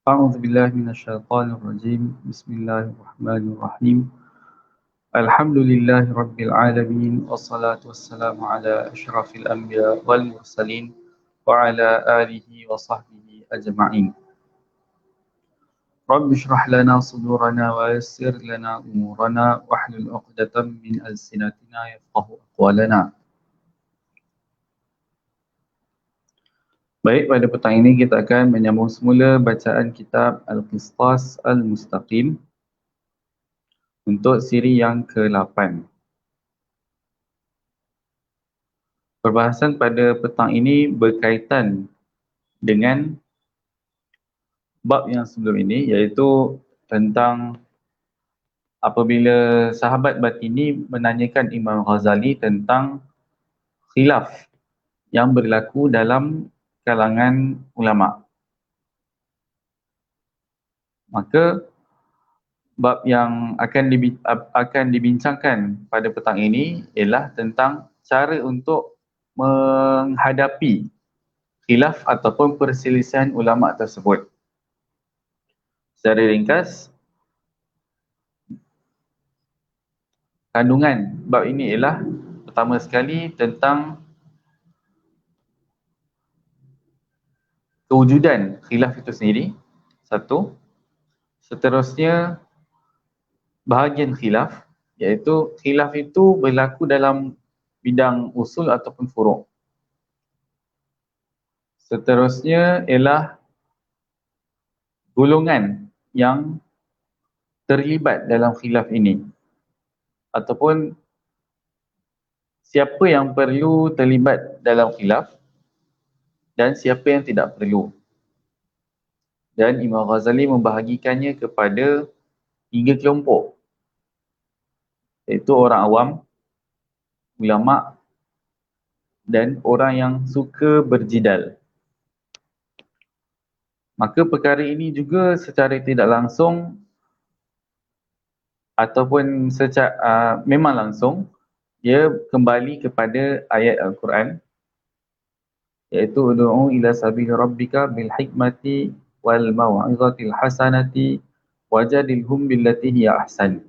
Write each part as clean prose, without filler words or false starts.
أعوذ بالله من الشيطان الرجيم بسم الله الرحمن الرحيم الحمد لله رب العالمين والصلاة والسلام على أشرف الأنبياء والمرسلين وعلى آله وصحبه أجمعين رب اشرح لنا صدورنا ويسر لنا أمورنا واحلل عقدة من ألسنتنا يفقه أقوالنا. Baik, pada petang ini kita akan menyambung semula bacaan kitab Al-Qistas Al-Mustaqim untuk siri yang ke-8. Perbahasan pada petang ini berkaitan dengan bab yang sebelum ini, iaitu tentang apabila sahabat Batini menanyakan Imam Ghazali tentang khilaf yang berlaku dalam kalangan ulama. Maka bab yang akan dibincangkan pada petang ini ialah tentang cara untuk menghadapi khilaf ataupun perselisihan ulama tersebut. Secara ringkas, kandungan bab ini ialah pertama sekali tentang kewujudan khilaf itu sendiri, satu. Seterusnya, bahagian khilaf, iaitu khilaf itu berlaku dalam bidang usul ataupun furuk. Seterusnya ialah golongan yang terlibat dalam khilaf ini, ataupun siapa yang perlu terlibat dalam khilaf dan siapa yang tidak perlu. Dan Imam Ghazali membahagikannya kepada 3 kelompok, iaitu orang awam, ulama dan orang yang suka berjidal. Maka perkara ini juga secara tidak langsung ataupun memang langsung, ia kembali kepada ayat Al-Quran, iaitu ud'u ila sabili rabbika bil hikmati wal mau'izatil hasanati wajadilhum billati hiya ahsan.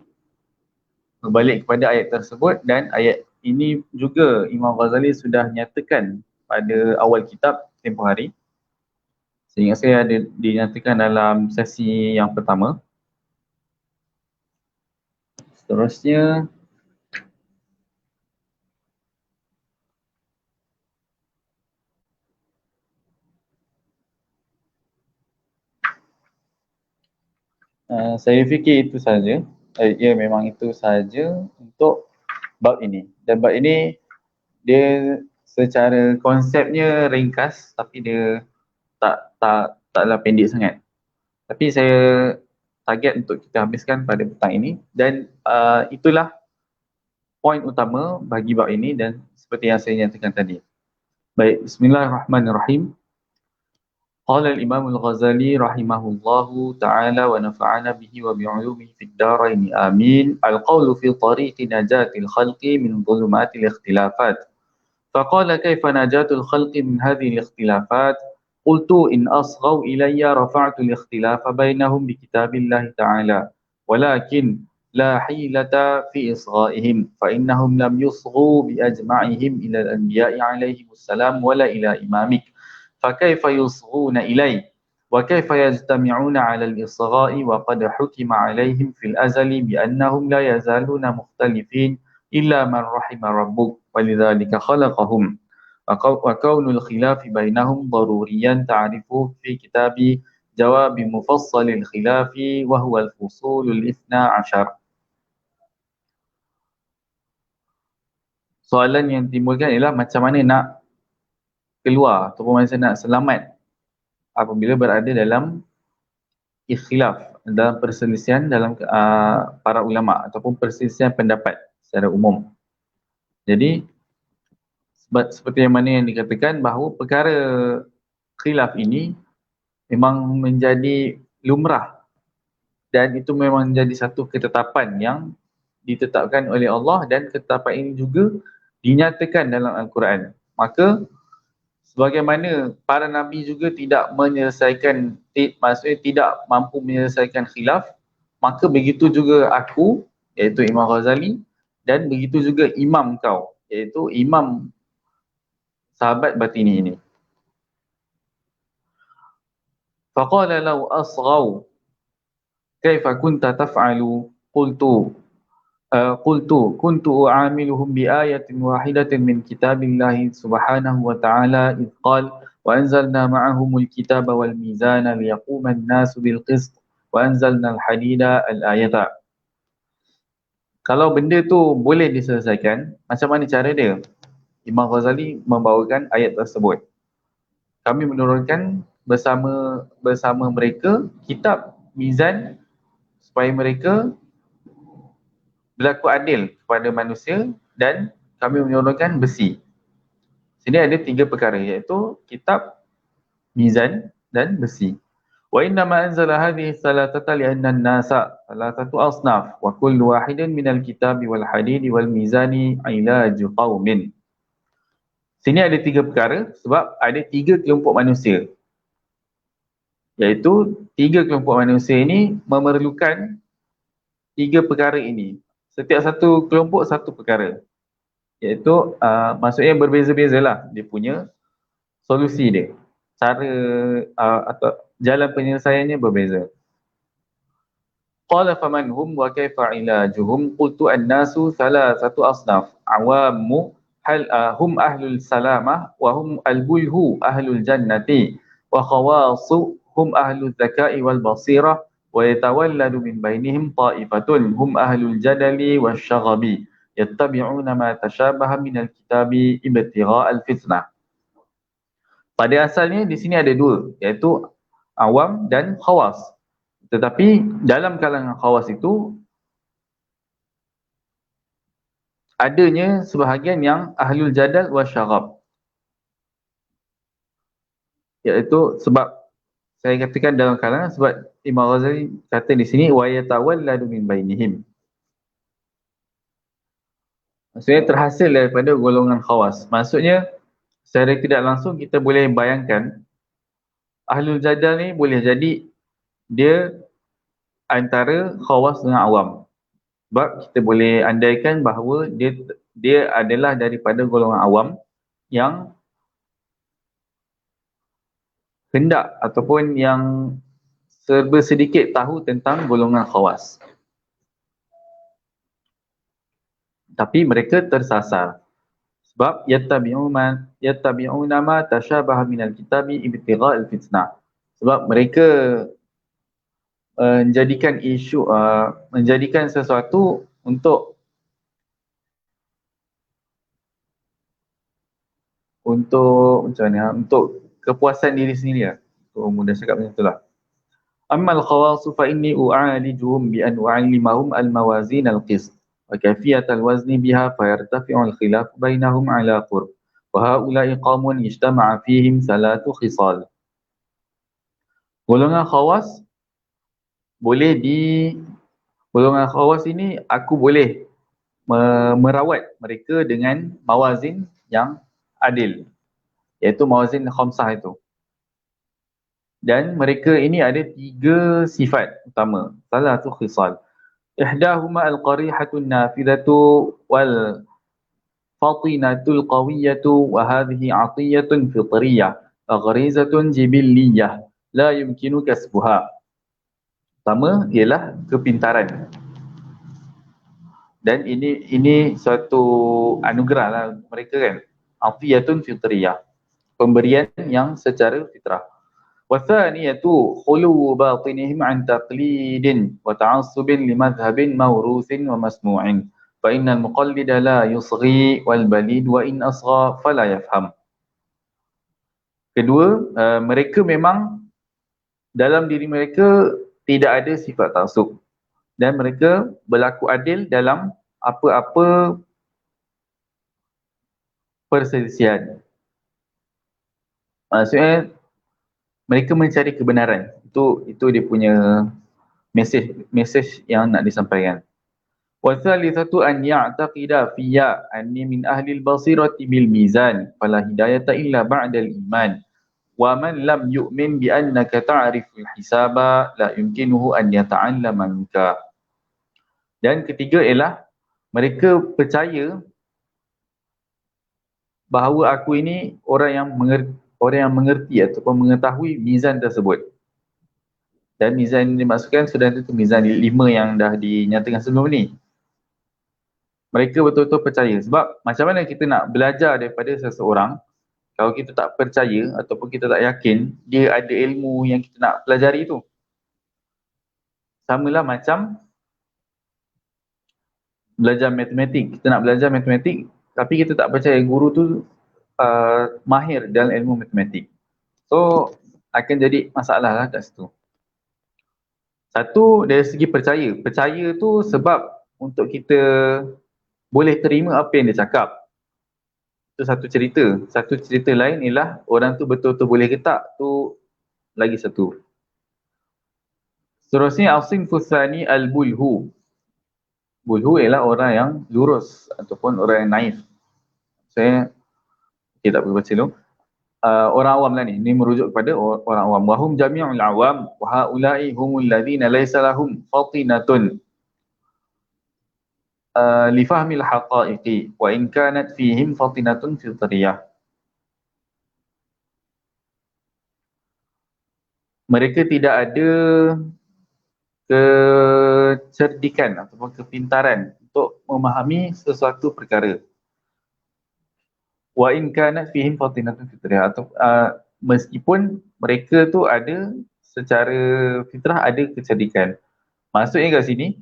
Berbalik kepada ayat tersebut, dan ayat ini juga Imam Ghazali sudah nyatakan pada awal kitab tempoh hari. Seingat saya ada dinyatakan dalam sesi yang pertama. Seterusnya, saya fikir itu saja. Ya, memang itu saja untuk bab ini. Dan bab ini dia secara konsepnya ringkas, tapi dia taklah pendek sangat. Tapi saya target untuk kita habiskan pada petang ini, dan itulah poin utama bagi bab ini, dan seperti yang saya nyatakan tadi. Baik, bismillahirrahmanirrahim. قال الإمام الغزالي رحمه الله تعالى ونفعنا به وبعلومه في الدارين آمين. القول في طريق نجاة الخلق من ظلمات الاختلافات. فقال كيف نجاة الخلق من هذه الاختلافات؟ قلت إن أصغوا إلي رفعت الاختلاف بينهم بكتاب الله تعالى، ولكن لا حيلة في إصغائهم، فإنهم لم يصغوا بأجمعهم إلى الأنبياء عليهم السلام ولا إلى إمامك، فكيف يصغون إلي؟ وكيف يجتمعون على الإصغاء وقد حكم عليهم في الأزل بأنهم لا يزالون مختلفين إلا من رحم ربك ولذلك خلقهم، وكون الخلاف بينهم ضروريا تعرفه في كتاب جواب مفصل الخلاف وهو الفصول الاثنى عشر. Soalan yang timbulkan ialah macam mana nak keluar ataupun macam nak selamat apabila berada dalam ikhtilaf, dalam perselisihan dalam para ulama ataupun perselisihan pendapat secara umum. Jadi seperti yang mana yang dikatakan bahawa perkara khilaf ini memang menjadi lumrah, dan itu memang menjadi satu ketetapan yang ditetapkan oleh Allah, dan ketetapan ini juga dinyatakan dalam Al-Quran. Maka Sebagaimana para nabi juga tidak menyelesaikan, maksudnya tidak mampu menyelesaikan khilaf, maka begitu juga aku, iaitu Imam Ghazali, dan begitu juga imam kau, iaitu imam sahabat batini ini. Faqala law asghaw kaifa kunta taf'alu qultu كنت أعاملهم بآية واحدة من كتاب الله سبحانه وتعالى إذ قال وأنزلنا معهم الكتاب والميزان ليقوم الناس بالقسط وأنزلنا الحديد الآية. Kalau benda tu boleh diselesaikan, macam mana cara dia? Imam Ghazali membawakan ayat tersebut. Kami menurunkan bersama mereka kitab mizan supaya mereka berlaku adil kepada manusia, dan kami menurunkan besi. Sini ada 3 perkara, iaitu kitab, mizan dan besi. Wa inna ma anzala hadhihi thalathata li'anna an-nasa thalathatu asnaf wa kullu wahidin minal kitabi wal hadidi wal mizani ilaju qaumin. Sini ada 3 perkara sebab ada 3 kelompok manusia. Iaitu 3 kelompok manusia ini memerlukan 3 perkara ini. Setiap satu kelompok satu perkara. Iaitu maksudnya berbeza-beza lah dia punya solusi dia. Cara atau jalan penyelesaiannya berbeza. Qala faman hum wa kaifa ilajuhum qultu an-nasu thalathatu asnaf awamu hum ahlul salamah wa hum al-bulhu ahlul jannati wa khawasu hum ahlul zakai wal basirah wa yatawalladu min bainihim ta'ifatun hum ahlul jadali wasyaghabi yattabi'una ma tashabaha minal kitabi ibtigha al-fitnah. Pada asalnya di sini ada 2, iaitu awam dan khawas. Tetapi dalam kalangan khawas itu adanya sebahagian yang ahlul jadal wa syarab. Iaitu sebab saya katakan dalam kalangan sebab Imam Ghazali kata di sini wa yatawalladu min bainihim. Maksudnya terhasil daripada golongan khawas. Maksudnya secara tidak langsung kita boleh bayangkan ahlul jadal ni boleh jadi dia antara khawas dengan awam. Sebab kita boleh andaikan bahawa dia adalah daripada golongan awam yang hendak ataupun yang serba sedikit tahu tentang golongan khawas. Tapi mereka tersasar. Sebab yattabi'una ma tashabaha minal kitabi ibtigha al-fitnah. Sebab mereka menjadikan sesuatu untuk macam mana, untuk kepuasan diri sendiri lah. Mudah cakap macam itulah. Ammal khawasu fa inni u'alijuhum bi an u'allimahum al-mawazin al-qist wa kayfiyat al-wazni biha fa yartafi'u al-khilaf bainahum ala qurb wa ha'ula'i qaumun ijtama'a fihim salatu khisal. Golongan khawas golongan khawas ini aku boleh merawat mereka dengan mawazin yang adil, iaitu mawazin khamsah itu. Dan mereka ini ada 3 sifat utama, salah satu khisal. Ihdahuma al-qarihatun nafidatu wal fatinatul qawiyatu wa hadhihi 'atiyatun fitriyah gharizatun jibilliyah la yumkinu kasbuha. Pertama ialah kepintaran. Dan ini suatu anugerah lah mereka kan. Atiyatun fitriyah. Pemberian yang secara fitrah. Wathaniyatu khulu batinihim an taqlidin wa ta'assubin li madhhabin mawruthin wa masmu'in. Fa innal muqallida la yusghi wal balid wa in asgha fala yafham. Kedua, mereka memang dalam diri mereka tidak ada sifat taksub dan mereka berlaku adil dalam apa-apa perselisihan. Maksudnya mereka mencari kebenaran. Itu dia punya mesej yang nak disampaikan. وَالثَّالِثَةُ أَنْ يَعْتَقِدَ فِيَّ أَنِّي مِنْ أَهْلِ الْبَصِيرَةِ بِالْمِيزَانِ فَلَا هِدَايَةَ إِلَّا بَعْدَ الْإِيمَانِ وَمَنْ لَمْ يُؤْمِنْ بِأَنَّكَ تَعْرِفُ الْحِسَابَ لَا يُمْكِنُهُ أَنْ يَتَعَلَّمَ مِنْكَ. Dan ketiga ialah mereka percaya bahawa aku ini orang yang mengerti ataupun mengetahui mizan tersebut. Dan mizan yang dimaksudkan sudah tentu mizan 5 yang dah dinyatakan sebelum ni. Mereka betul-betul percaya. Sebab macam mana kita nak belajar daripada seseorang kalau kita tak percaya ataupun kita tak yakin dia ada ilmu yang kita nak pelajari tu. Samalah macam belajar matematik. Kita nak belajar matematik tapi kita tak percaya guru tu mahir dalam ilmu matematik. So akan jadi masalah lah kat situ. Satu dari segi percaya. Percaya tu sebab untuk kita boleh terima apa yang dia cakap. Itu satu cerita. Satu cerita lain ialah orang tu betul-betul boleh ke tak, tu lagi satu. Seterusnya al-sinfu tsani al-bulhu. Bulhu ialah orang yang lurus ataupun orang yang naif. Saya tak perlu baca dulu. Orang awam lah ni. Ini merujuk kepada orang awam. Wahum jami'ul awam wa haula'i humul ladzina laysa lahum fatinatun li fahmil haqa'iqi wa in kanat fihim fatinatun fitriyah. Mereka tidak ada kecerdikan ataupun kepintaran untuk memahami sesuatu perkara. Wa in kanat fihim fatinatun fitriyah, atau meskipun mereka tu ada secara fitrah ada kecerdikan. Maksudnya kat sini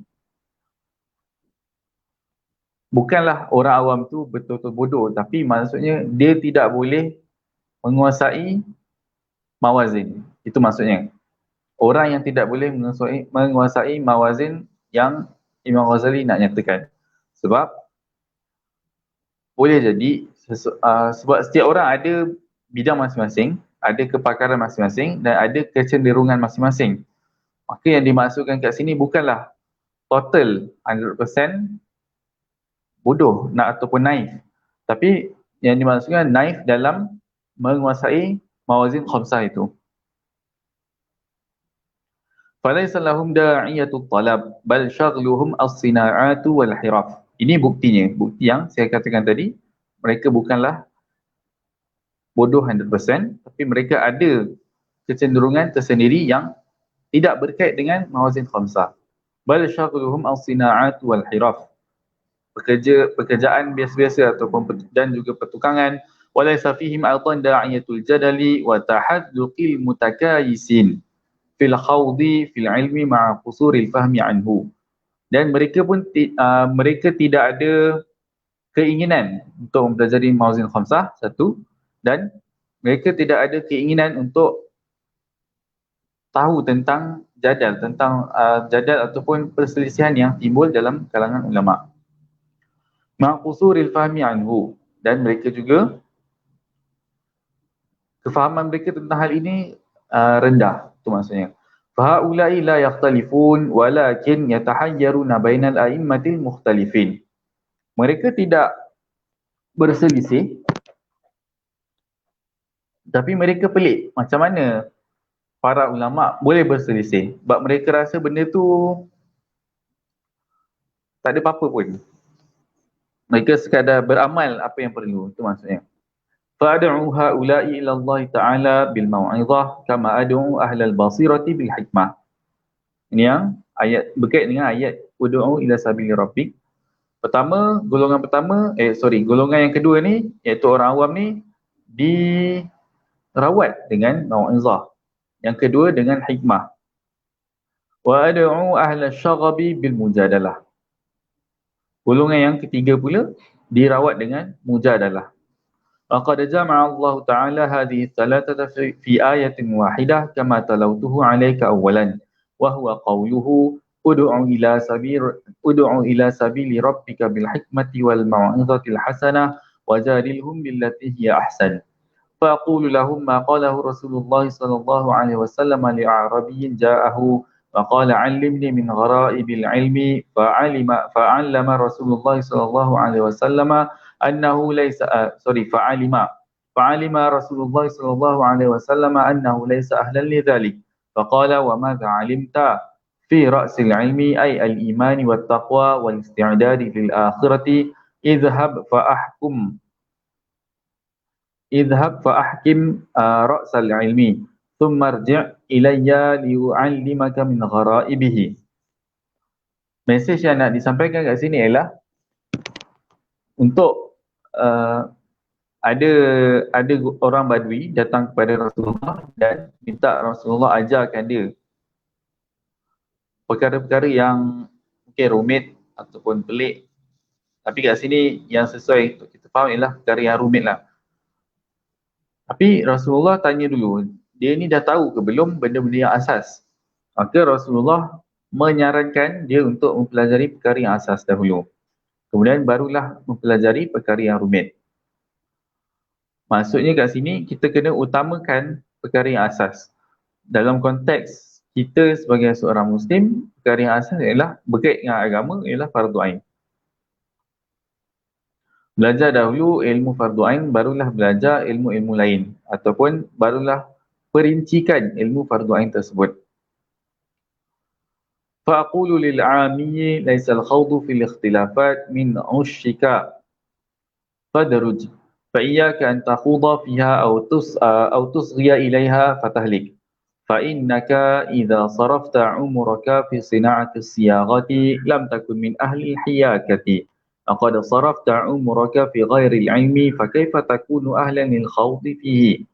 bukanlah orang awam tu betul-betul bodoh, tapi maksudnya dia tidak boleh menguasai mawazin. Itu maksudnya. Orang yang tidak boleh menguasai mawazin yang Imam Ghazali nak nyatakan. Sebab boleh jadi sebab setiap orang ada bidang masing-masing, ada kepakaran masing-masing dan ada kecenderungan masing-masing. Maka yang dimaksudkan kat sini bukanlah total 100% bodoh ataupun naif. Tapi yang dimaksudkan naif dalam menguasai mawazin khamsah itu. فَلَيْسَ لَهُمْ دَاعِيَةُ الطَّلَبِ بَلْ شَغْلُهُمْ الصِّنَاعَاتُ وَالْحِرَفِ. Ini buktinya. Bukti yang saya katakan tadi, mereka bukanlah bodoh 100%, tapi mereka ada kecenderungan tersendiri yang tidak berkait dengan mawazin khamsah. بَلْ شَغْلُهُمْ الصِّنَاعَاتُ وَالْحِرَفِ. Pekerjaan biasa-biasa ataupun dan juga pertukangan. وَلَيْسَ فِيهِمْ أَيْضًا دَاعِيَةُ الْجَدَلِ وَتَحَذُّقِ الْمُتَكَايِسِينَ fil khawdi fil ilmi ma'a qusuril fahmi anhu. Dan mereka pun mereka tidak ada keinginan untuk mempelajari mawazin khamsah, satu, dan mereka tidak ada keinginan untuk tahu tentang jadal ataupun perselisihan yang timbul dalam kalangan ulama. Ma'a qusuril fahmi anhu, dan mereka juga kefahaman mereka tentang hal ini rendah. Itu maksudnya. Fahaulai la yakhtalifun walakin yatahayyaruna bainal a'immatil mukhtalifin. Mereka tidak berselisih, tapi mereka pelik. Macam mana para ulama boleh berselisih? Sebab mereka rasa benda tu tak ada apa-apa pun. Mereka sekadar beramal apa yang perlu. Itu maksudnya. فَأَدْعُوا هَؤُلَاءِ إِلَى اللَّهِ تَعَالَى بِالْمَوْعِظَةِ كَمَا أَدْعُوا أَهْلَ الْبَصِيرَةِ بِالْحِكْمَةِ. Ini yang ayat berkait dengan ayat ud'u ila sabili rabbik. Golongan yang kedua ni, iaitu orang awam ni dirawat dengan mau'izah. Yang kedua dengan hikmah. Wa ad'u ahla syaghabi bil mujadalah. Golongan yang ketiga pula dirawat dengan mujadalah. Laqad jama'a Allah Ta'ala hadhihi thalathata fi ayatin wahidah kama talawtuhu 'alaika awwalan wa huwa qawluhu ud'u ila sabili rabbika bil hikmati wal mau'izatil hasanah wajadilhum billati hiya ahsan. فأقول لهم ما قاله رسول الله صلى الله عليه وسلم لأعرابي جاءه فقال علمني من غرائب العلم فعلم رسول الله صلى الله عليه وسلم أنه ليس فعلم رسول الله صلى الله عليه وسلم أنه ليس أهلا لذلك فقال وماذا علمت في رأس العلم أي الإيمان والتقوى والاستعداد للآخرة اذهب فأحكم رأس العلم ثم ارجع إلي ليعلمك من غرائبه. Mesej yang nak disampaikan kat sini ialah untuk ada orang Badui datang kepada Rasulullah dan minta Rasulullah ajarkan dia perkara-perkara yang mungkin rumit ataupun pelik. Tapi kat sini yang sesuai untuk kita faham ialah perkara yang rumit lah. Tapi Rasulullah tanya dulu, dia ni dah tahu ke belum benda-benda yang asas? Maka Rasulullah menyarankan dia untuk mempelajari perkara yang asas dahulu. Kemudian barulah mempelajari perkara yang rumit. Maksudnya kat sini kita kena utamakan perkara yang asas. Dalam konteks kita sebagai seorang Muslim, perkara yang asas ialah berkait dengan agama ialah fardu ain. Belajar dahulu ilmu fardu ain, barulah belajar ilmu-ilmu lain ataupun barulah perincikan ilmu fardu ain tersebut. فأقول للعامي ليس الخوض في الاختلافات من عشك فدرج فإياك أن تخوض فيها أو تصغي إليها فتهلك فإنك إذا صرفت عمرك في صناعة الصياغة لم تكن من أهل الحياكة وقد صرفت عمرك في غير العلم فكيف تكون أهلا للخوض فيه.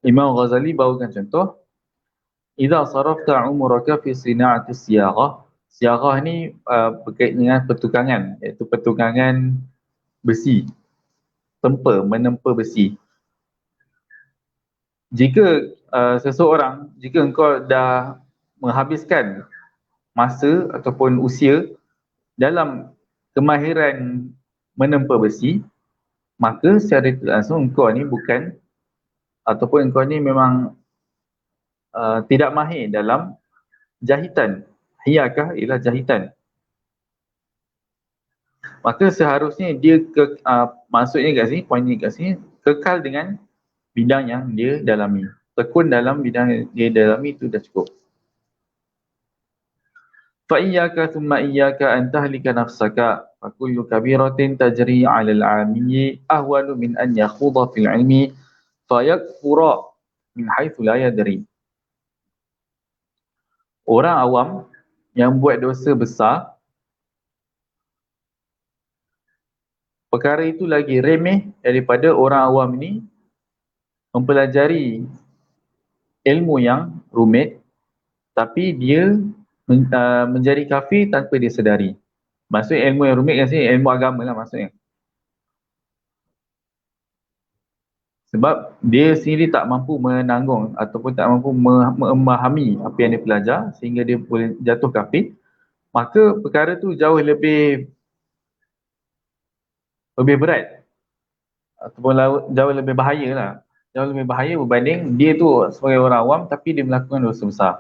Imam Ghazali bawakan contoh, idza sarafta umraka fi sina'ati siyaghah. Siyaghah ni berkait dengan pertukangan, iaitu pertukangan besi, menempa besi. Jika jika engkau dah menghabiskan masa ataupun usia dalam kemahiran menempa besi, maka secara langsung engkau ni bukan ataupun engkau ni memang tidak mahir dalam jahitan. Hiyakah ialah jahitan. Maka seharusnya dia maksudnya kat sini, poinnya kat sini, kekal dengan bidang yang dia dalami. Tekun dalam bidang yang dia dalami itu dah cukup. فَإِيَّاكَ ثُمَّ إِيَّاكَ أَنْ تَهْلِكَ نَفْسَكَ فَكُلُّ كَبِيرَةٍ تَجْرِي عَلَى الْعَامِيِّ أَهْوَنُ مِنْ أَنْ يَخُوضَ فِي الْعِلْمِ فَيَكْفُرَ مِنْ حَيْثُ لَا يَدْرِي. Orang awam yang buat dosa besar, perkara itu lagi remeh daripada orang awam ini mempelajari ilmu yang rumit tapi dia menjadi kafir tanpa dia sedari. Maksudnya ilmu yang rumit kan sini, ilmu agama lah maksudnya. Sebab dia sendiri tak mampu menanggung ataupun tak mampu memahami apa yang dia belajar sehingga dia boleh jatuh kafir, maka perkara tu jauh lebih berat ataupun jauh lebih bahaya lah. Jauh lebih bahaya berbanding dia tu sebagai orang awam tapi dia melakukan dosa besar.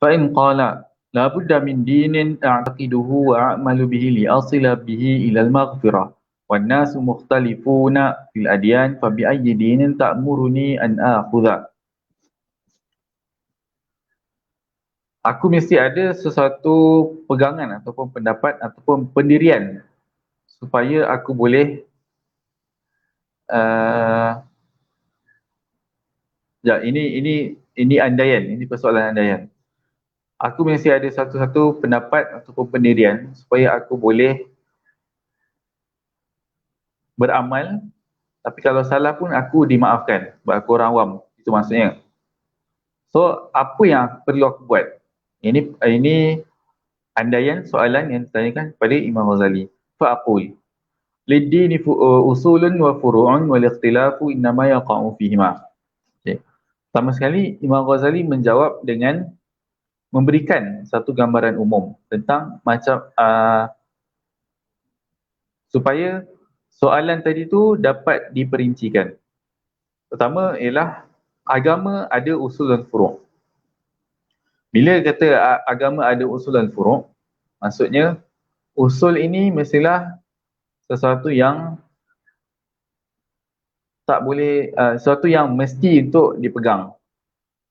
فَإِنْ قَالَ لَا بُدَّ مِنْ دِينٍ أَعْتَقِدُهُ وَأَعْمَلُ بِهِ لِأَصِلَ بِهِ إِلَى الْمَغْفِرَةِ وَالنَّاسُ مُخْتَلِفُونَ فِي الْأَدْيَانِ فَبِأَيِّ دِينٍ تَأْمُرُنِي أَنْ آخُذَ. Aku mesti ada sesuatu pegangan ataupun pendapat ataupun pendirian supaya aku boleh ini andaian, ini persoalan andaian. Aku mesti ada satu-satu pendapat ataupun pendirian supaya aku boleh beramal, tapi kalau salah pun aku dimaafkan sebab aku orang awam. Itu maksudnya. So, apa yang perlu aku buat? Ini andaian soalan yang ditanyakan kepada Imam Ghazali. Fa'aqul lid-dini usulun wa furu'un wal ikhtilafu innama yaqa'u fihima. Okay. Pertama sekali Imam Ghazali menjawab dengan memberikan satu gambaran umum tentang macam supaya soalan tadi tu dapat diperincikan. Pertama ialah agama ada usul dan furu'. Bila kata agama ada usul dan furu', maksudnya usul ini mestilah sesuatu yang tak boleh, sesuatu yang mesti untuk dipegang.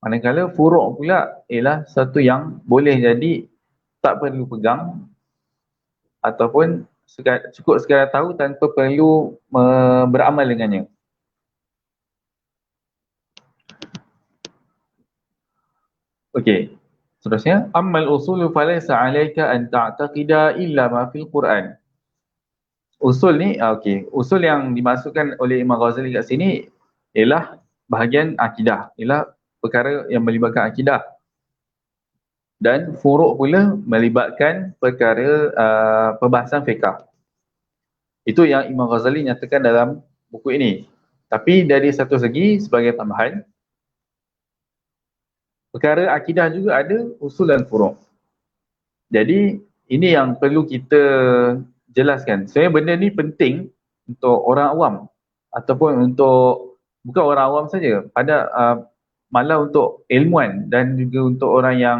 Manakala furu' pula ialah sesuatu yang boleh jadi tak perlu pegang ataupun cukup sekadar tahu tanpa perlu beramal dengannya. Okey. Seterusnya, ammal usulu falaysa 'alaika an ta'taqida illa ma fil Quran. Usul ni, okey, usul yang dimasukkan oleh Imam Ghazali kat sini ialah bahagian akidah, ialah perkara yang melibatkan akidah. Dan furu' pula melibatkan perkara perbahasan fiqh. Itu yang Imam Ghazali nyatakan dalam buku ini. Tapi dari satu segi, sebagai tambahan, perkara akidah juga ada usul dan furu'. Jadi, ini yang perlu kita jelaskan. Sebenarnya benda ni penting untuk orang awam ataupun untuk, bukan orang awam saja, pada malah untuk ilmuwan dan juga untuk orang yang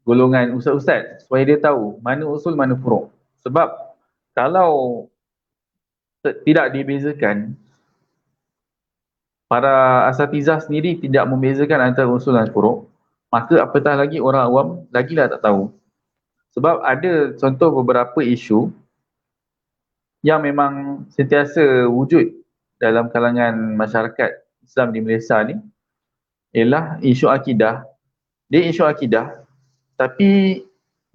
golongan ustaz-ustaz, supaya dia tahu mana usul mana furu'. Sebab kalau tidak dibezakan, para asatizah sendiri tidak membezakan antara usul dan furu', maka apatah lagi orang awam lagilah tak tahu. Sebab ada contoh beberapa isu yang memang sentiasa wujud dalam kalangan masyarakat Islam di Malaysia ni, ialah isu akidah. Dia isu akidah, tapi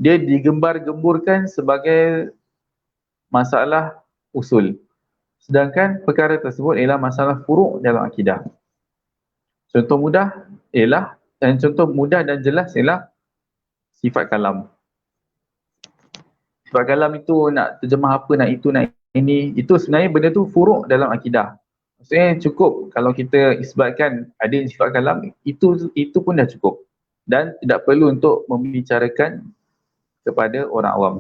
dia digembar-gemburkan sebagai masalah usul. Sedangkan perkara tersebut ialah masalah furu' dalam akidah. Contoh mudah dan jelas ialah sifat kalam. Sifat kalam itu nak terjemah apa, nak itu, nak ini, itu sebenarnya benda tu furu' dalam akidah. Maksudnya cukup kalau kita isbatkan ada sifat kalam, itu pun dah cukup. Dan tidak perlu untuk membicarakan kepada orang awam.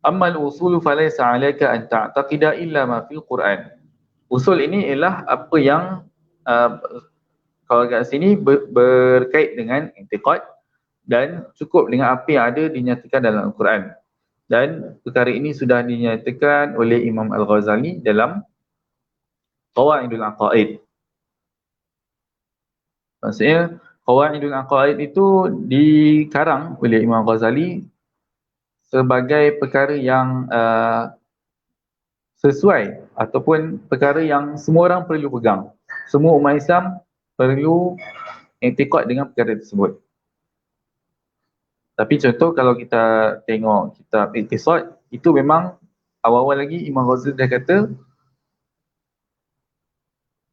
Ammal usulu falaysa 'alaika an ta'taqida illa ma fil Quran. Usul ini ialah apa yang kalau kat sini berkait dengan i'tiqad dan cukup dengan apa yang ada dinyatakan dalam Al-Quran. Dan perkara ini sudah dinyatakan oleh Imam Al-Ghazali dalam Qawaidul Aqaid. Maksudnya Qawaidul Aqaid itu dikarang oleh Imam Ghazali sebagai perkara yang sesuai ataupun perkara yang semua orang perlu pegang. Semua umat Islam perlu i'tiqad dengan perkara tersebut. Tapi contoh kalau kita tengok kitab Iqtisad, itu memang awal-awal lagi Imam Ghazali dah kata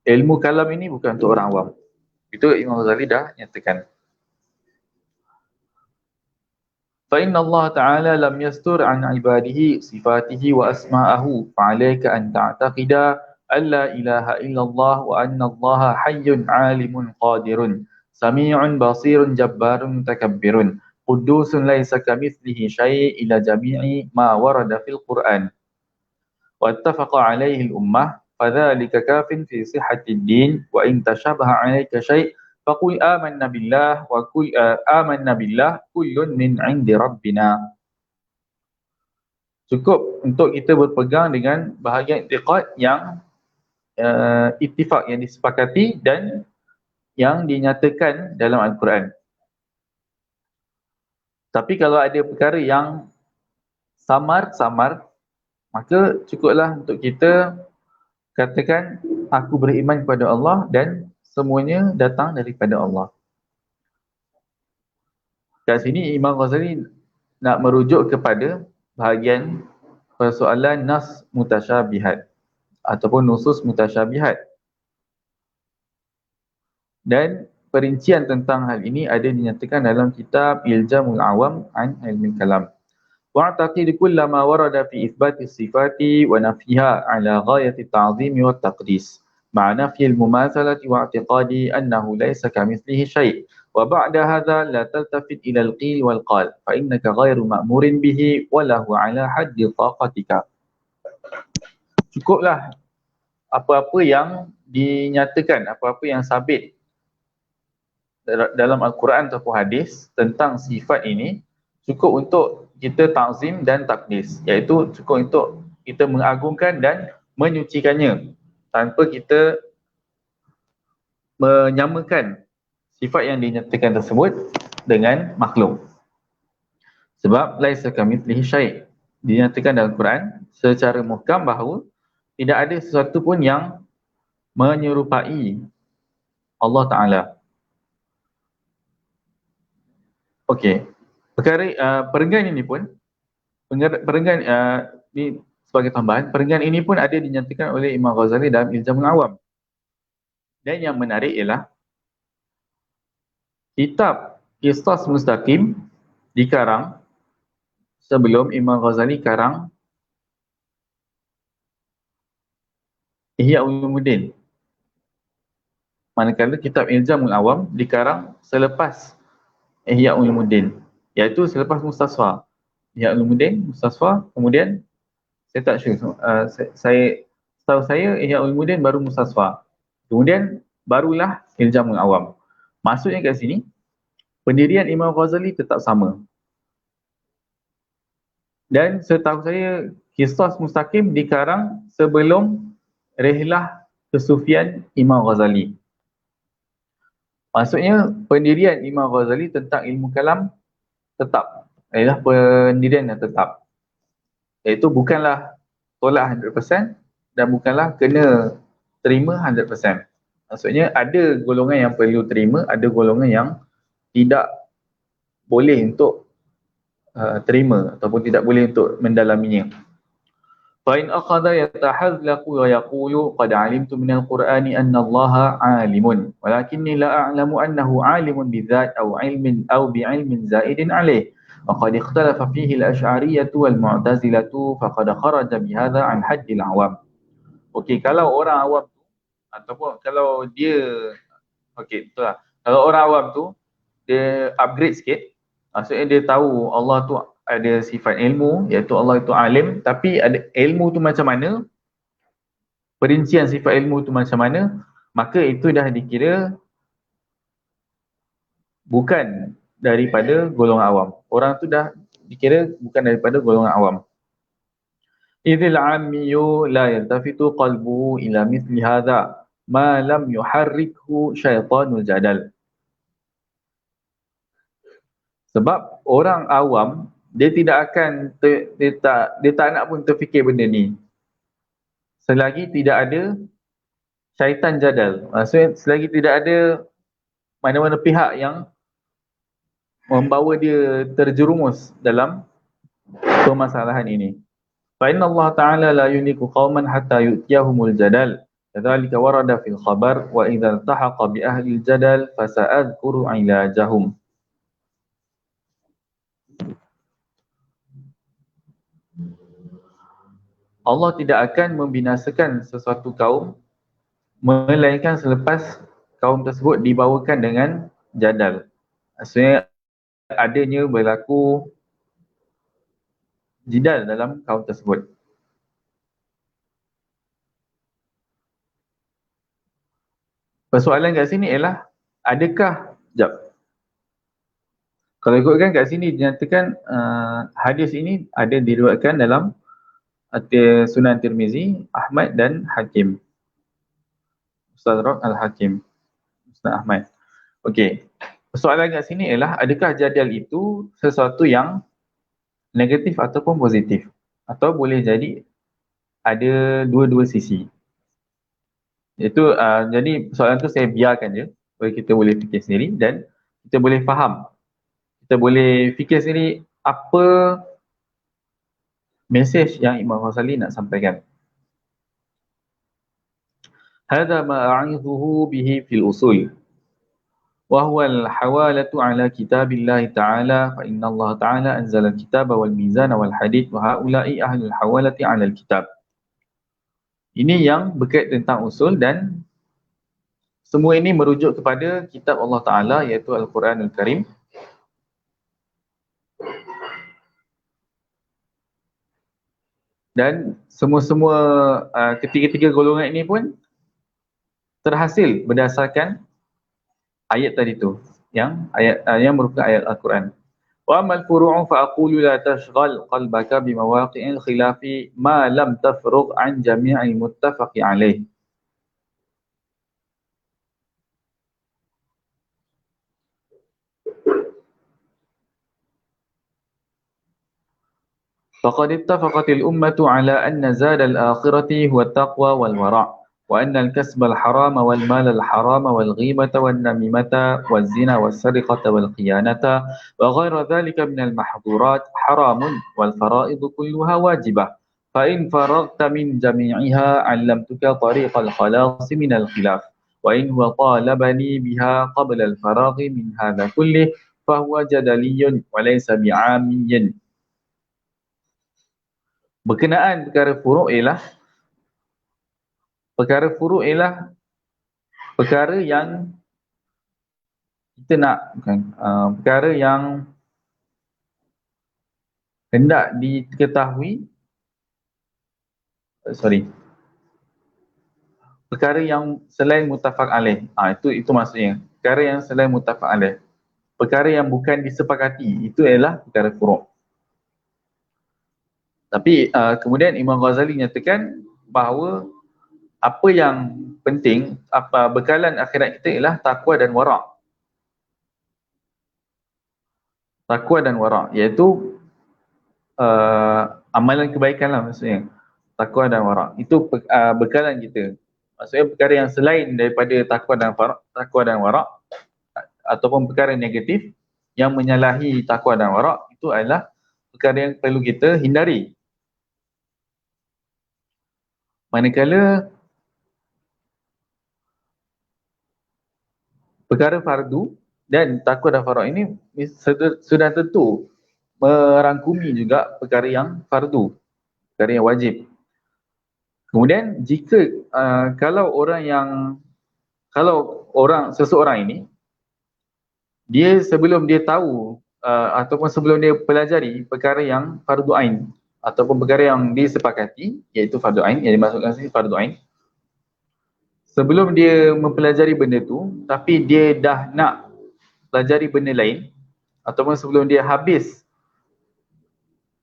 ilmu kalam ini bukan untuk orang awam. Itu Imam Ghazali dah nyatakan. فَإِنَّ اللَّهَ تَعَالَى لَمْ يَسْتُرْ عَنْ عِبَادِهِ صِفَاتِهِ وَأَسْمَاءَهُ فَعَلَيْكَ أَنْ تَعْتَقِدَ أَنْ لَا إِلَهَ إِلَّا اللَّهُ وَأَنَّ اللَّهَ حَيٌّ عَالِمٌ قَادِرٌ سَمِيعٌ بَصِيرٌ جَبَّارٌ مُتَكَبِّرٌ قُدُّوسٌ لَيْسَ كَمِثْلِهِ شَيْءٌ إِلَى جَمِيعِ مَا وَرَدَ فِي الْقُرْآنِ وَاتَّفَقَ عَلَيْهِ الْأُمَّةُ فَذَلِكَ كَافٍ فِي صِحَّةِ الدِّينِ وَإِنْ تَشَابَهَ عَلَيْكَ شَيْءٌ فَقُلْ آمَنَّا بِاللَّهِ كُلٌّ مِنْ عِنْدِ رَبِّنَا. Cukup untuk kita berpegang dengan bahagian i'tiqad yang ittifaq, yang disepakati dan yang dinyatakan dalam Al-Quran. Tapi kalau ada perkara yang samar, maka cukuplah untuk kita katakan aku beriman kepada Allah dan semuanya datang daripada Allah. Kat sini Imam Ghazali nak merujuk kepada bahagian persoalan nas mutasyabihat ataupun nusus mutasyabihat. Dan perincian tentang hal ini ada dinyatakan dalam kitab Iljamul Awam an Ilmil Kalam. Wa'taqid kullama warada fi itsbati sifati wa nafiha ala ghayati ta'zimi wa taqdis. مع نفي المماثلة واعتقادي أنه ليس كمثله شيء Wa ba'da hadha la taltafit ila al-qil wal qal fa innaka ghairu ma'murin bihi wa lahu ala haddi taqatika. Cukuplah apa-apa yang dinyatakan, apa-apa yang sabit dalam Al-Quran ataupun hadis tentang sifat ini, cukup untuk kita ta'zim dan takdis, iaitu cukup untuk kita mengagungkan dan menyucikannya tanpa kita menyamakan sifat yang dinyatakan tersebut dengan makhluk. Sebab laisa kamitslihi syai', dinyatakan dalam Quran secara muhkam bahawa tidak ada sesuatu pun yang menyerupai Allah Ta'ala. Okey, perenggan ini pun, perenggan ini sebagai tambahan, perenggan ini pun ada dinyatakan oleh Imam Ghazali dalam Iljamul Awam. Dan yang menarik ialah kitab Qisas Mustaqim dikarang sebelum Imam Ghazali karang Ihya Ulumuddin. Manakala kitab Iljamul Awam dikarang selepas Ihya Ulumuddin, iaitu selepas Mustasfa. Ihya Ulumuddin, Mustasfa, kemudian saya tak sure. Setahu saya Ihya Ulumuddin baru Mustasfa. Kemudian barulah Iljamul Awam. Maksudnya kat sini, pendirian Imam Ghazali tetap sama. Dan setahu saya Qisas Mustaqim dikarang sebelum Rihlah Kesufian Imam Ghazali. Maksudnya pendirian Imam Ghazali tentang ilmu kalam tetap, ialah pendirian yang tetap, iaitu bukanlah tolak 100% dan bukanlah kena terima 100%. Maksudnya ada golongan yang perlu terima, ada golongan yang tidak boleh untuk terima ataupun tidak boleh untuk mendalaminya. فإن أخذ يتحذلق ويقول قد علمت من القرآن أن الله عالم ولكني لا أعلم أنه عالم بالذات أو بعلم زائد عليه وقد اختلف فيه الأشعرية والمعتزلة فقد خرج بهذا عن حد العوام. Okey, kalau orang awam ataupun kalau dia, okey, betul lah. Kalau orang awam tu dia upgrade sikit, maksudnya dia tahu Allah tu ada sifat ilmu, iaitu Allah itu alim, tapi ada ilmu tu macam mana, perincian sifat ilmu tu macam mana, maka itu dah dikira bukan daripada golongan awam. Orang tu dah dikira bukan daripada golongan awam. Idzil ammiyu la yaltafitu qalbuhu ila mithli hadha ma lam yuharrikhu syaitanul jadal. Sebab orang awam dia tidak akan dia tak nak pun terfikir benda ni selagi tidak ada syaitan jadal. Maksudnya selagi tidak ada mana-mana pihak yang membawa dia terjerumus dalam permasalahan ini. Fa inna Allah Ta'ala la yuniku qauman hatta yu'tiyahumul jadal. Kadzalika warada fil khabar wa idza iltahaqa bi ahli al-jadal fa sa'adhkuru ilajahum. Allah tidak akan membinasakan sesuatu kaum melainkan selepas kaum tersebut dibawakan dengan jadal. Maksudnya adanya berlaku jidal dalam kaum tersebut. Persoalan kat sini ialah adakah kalau ikutkan kat sini dinyatakan hadis ini ada diriwayatkan dalam Sunan Tirmizi, Ahmad dan Hakim. Mustadrak Al-Hakim, Musnad Ahmad. Okey. Persoalan kat sini ialah adakah jadal itu sesuatu yang negatif ataupun positif, atau boleh jadi ada dua-dua sisi. Itu jadi soalan tu saya biarkan je supaya kita boleh fikir sendiri dan kita boleh faham. Kita boleh fikir sendiri apa mesej yang Imam Ghazali nak sampaikan. Hadza ma a'idhuhu bihi fil usul wa huwa al-hawalatu ala kitabillah ta'ala fa inna Allah ta'ala anzala al-kitaba wal mizana wal hadith wa haula'i ahlul hawalati ala al-kitab. Ini yang berkait tentang usul dan semua ini merujuk kepada kitab Allah Ta'ala iaitu Al-Quran Al-Karim. Dan semua-semua ketiga-tiga golongan ini pun terhasil berdasarkan ayat tadi tu, yang ayat yang merupakan ayat Al-Quran. Wa amal furu'u fa aqulu la tashghal qalbaka bi mawaqi'il khilafi ma lam tafrugh an jami'il muttafaqi alaih. فقد اتفقت الأمة على أن زاد الآخرة هو التقوى والورع، وأن الكسب الحرام والمال الحرام والغيبة والنميمة والزنا والسرقة والخيانة وغير ذلك من المحظورات حرام، والفرائض كلها واجبة، فإن فرغت من جميعها علمتك طريق الخلاص من الخلاف، وإن هو طالبني بها قبل الفراغ من هذا كله فهو جدلي وليس بعامي. Berkenaan perkara furuk ialah perkara yang kita nak, perkara yang hendak diketahui, perkara yang selain muttafaq alaih. Itu maksudnya. Perkara yang selain muttafaq alaih. Perkara yang bukan disepakati, itu ialah perkara furuk. Tapi kemudian Imam Ghazali nyatakan bahawa apa yang penting, bekalan akhirat kita ialah takwa dan wara'. Takwa dan wara', iaitu amalan kebaikan lah maksudnya. Takwa dan wara'. Itu bekalan kita. Maksudnya perkara yang selain daripada takwa dan wara' ataupun perkara negatif yang menyalahi takwa dan wara', itu adalah perkara yang perlu kita hindari. Manakala perkara fardu dan takwa dan wara' ini sudah tentu merangkumi juga perkara yang fardu, perkara yang wajib. Kemudian jika seseorang ini dia sebelum dia tahu ataupun sebelum dia pelajari perkara yang fardu ain ataupun perkara yang disepakati iaitu fardu ain, yang dimaksudkan sini fardu ain, sebelum dia mempelajari benda tu tapi dia dah nak pelajari benda lain, ataupun sebelum dia habis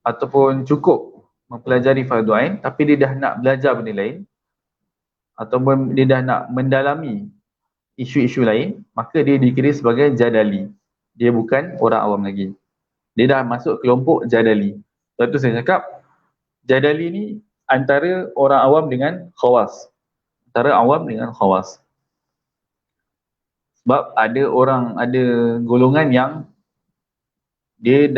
ataupun cukup mempelajari fardu ain tapi dia dah nak belajar benda lain ataupun dia dah nak mendalami isu-isu lain, maka dia dikira sebagai jadali. Dia bukan orang awam lagi. Dia dah masuk kelompok jadali. Sebab tu saya cakap jadali ni antara orang awam dengan khawas. Antara awam dengan khawas. Sebab ada golongan yang dia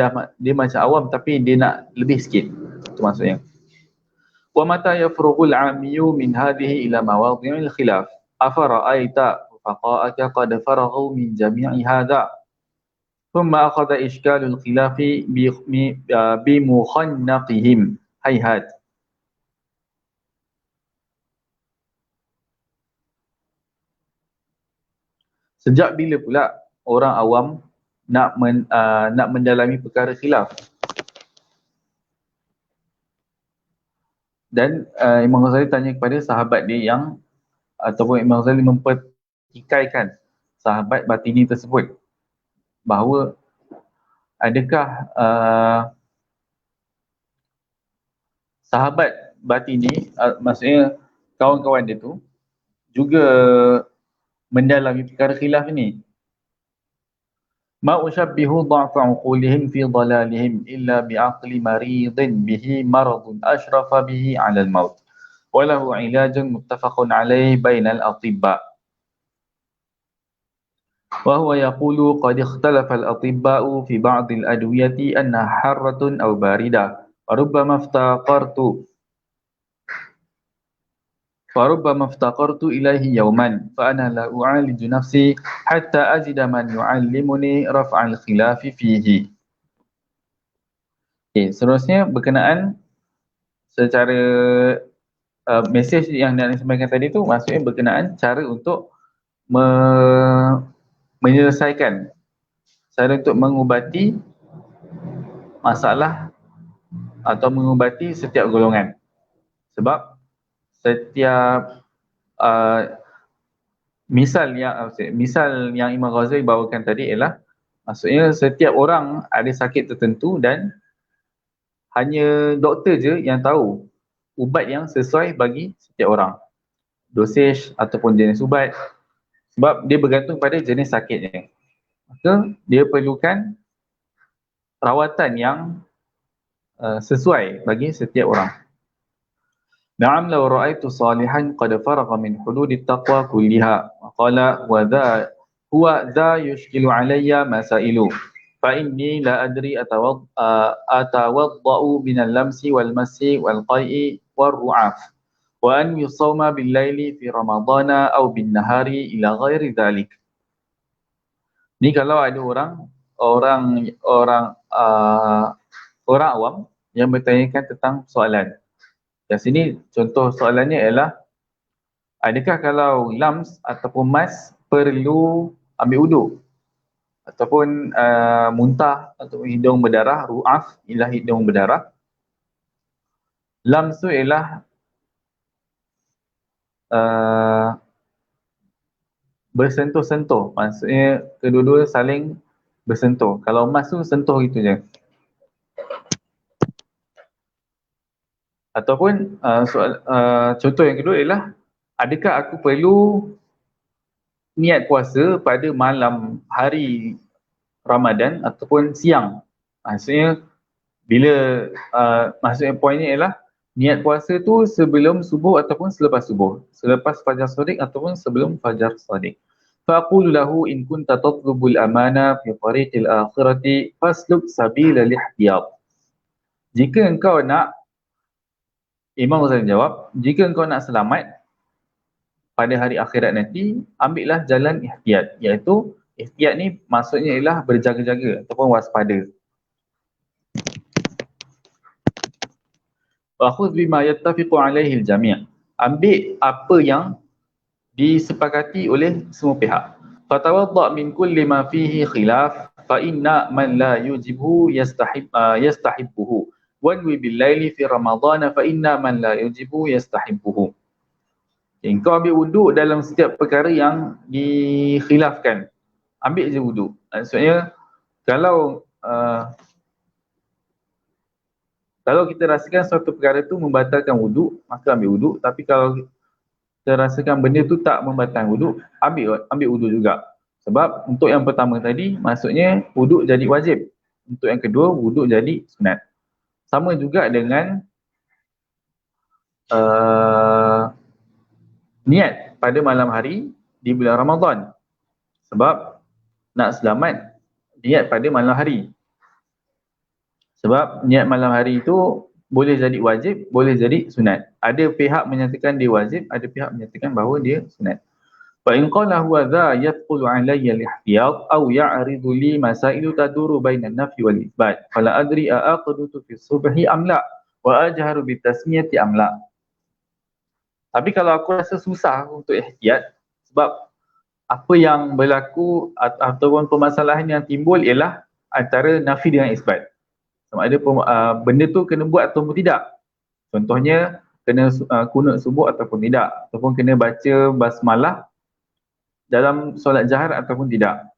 macam awam tapi dia nak lebih sikit. Itu maksudnya. Wa mata yafrughul 'amiyyu min hadhihi ila mawadhi'il khilaf. Afara'aita faqa'aka qad faraghu min jami'i hadha. Thumma akhadha ishkalul khilafi bi mukhannaqihim. Hayhat. Sejak bila pula orang awam nak mendalami perkara khilaf? Dan Imam Ghazali tanya kepada sahabat dia yang, ataupun Imam Ghazali mempertikaikan sahabat batini tersebut bahawa adakah sahabat batini, maksudnya kawan-kawan dia tu juga mendalami perkara khilaf ini. Ma ushabbihu dha'fa 'uqulihim fi dhalalihim illa bi'aqli maridin bihi maradun ashrafa bihi 'ala al-maut wa lahu 'ilajun muttafaqun 'alayhi bainal atibba. Wa huwa yaqulu qad ikhtalafa al-atibba'u fi ba'd al-adwiyati annaha harratun aw baridah wa rubbama افتقرت إليه يوما فأنا لا أعالج نفسي حتى أجد من يعلمني رفع الخلاف فيه. Seterusnya berkenaan secara mesej yang nak disampaikan tadi tu, maksudnya berkenaan cara untuk menyelesaikan, cara untuk mengubati masalah atau mengubati setiap golongan. Sebab setiap uh, misal yang Imam Ghazali bawakan tadi ialah, maksudnya setiap orang ada sakit tertentu dan hanya doktor je yang tahu ubat yang sesuai bagi setiap orang, dosage ataupun jenis ubat, sebab dia bergantung pada jenis sakitnya. Maka dia perlukan rawatan yang sesuai bagi setiap orang. Na'am law ra'aitu salihan qad faragha min hududit taqwa kulliha. Qala wa dha huwa dha yushkilu alayya masailu. Fa inni la adri atawadda'u min al-lamsi wal masi wal qai'i wal ru'af. Wa an yusawma bil laili fi ramadana aw bin nahari ila ghairi dhalik. Ni kalau ada orang awam yang bertanyakan tentang soalan. Di sini contoh soalannya ialah, adakah kalau lams ataupun mas perlu ambil wuduk? Ataupun muntah ataupun hidung berdarah, ru'af ialah hidung berdarah. Lams tu ialah bersentuh-sentuh, maksudnya kedua-dua saling bersentuh. Kalau mas tu sentuh gitu je. Ataupun contoh yang kedua ialah, adakah aku perlu niat puasa pada malam hari Ramadan ataupun siang? Maksudnya bila maksudnya poinnya ialah niat puasa tu sebelum subuh ataupun selepas subuh, selepas fajar shadiq ataupun sebelum fajar shadiq. Faqulu lahu in kunta tatlubul amana fi tariqil akhirati fasluk sabila lihtiyat. Jika engkau nak, Imam Ghazali jawab, jika engkau nak selamat pada hari akhirat nanti, ambillah jalan ihtiyat. Iaitu, ihtiyat ni maksudnya ialah berjaga-jaga ataupun waspada. Wa khudh bima yattafiqu alaihi al-jami'. Ambil apa yang disepakati oleh semua pihak. Fatawadda' min kulli ma fihi khilaf fa inna man la yujibu yastahibbuhu. Wanwi bil laili fi ramadhan fa inna man la yujibu yastahibbuhu. Engkau ambil wuduk dalam setiap perkara yang dikhilafkan. Ambil je wuduk. Maksudnya kalau kita rasakan suatu perkara tu membatalkan wuduk, maka ambil wuduk. Tapi kalau kita rasakan benda tu tak membatalkan wuduk, ambil wuduk juga. Sebab untuk yang pertama tadi, maksudnya wuduk jadi wajib. Untuk yang kedua, wuduk jadi sunat. Sama juga dengan niat pada malam hari di bulan Ramadan. Sebab nak selamat, niat pada malam hari. Sebab niat malam hari itu boleh jadi wajib, boleh jadi sunat. Ada pihak menyatakan dia wajib, ada pihak menyatakan bahawa dia sunat. Fa in qala huwa dha yadkhulu alayya al-ihtiyat aw ya'ridu li masailu taduru bainan nafi wal itsbat. Fala adri aqdutu fi subhi am la wa ajharu bi tasmiyati am la. Tapi kalau aku rasa susah untuk ihtiyat, sebab apa yang berlaku ataupun permasalahan yang timbul ialah antara nafi dengan isbat. Sama ada benda tu kena buat ataupun tidak. Contohnya kena kunut subuh ataupun tidak, ataupun kena baca basmalah dalam solat jahar ataupun tidak.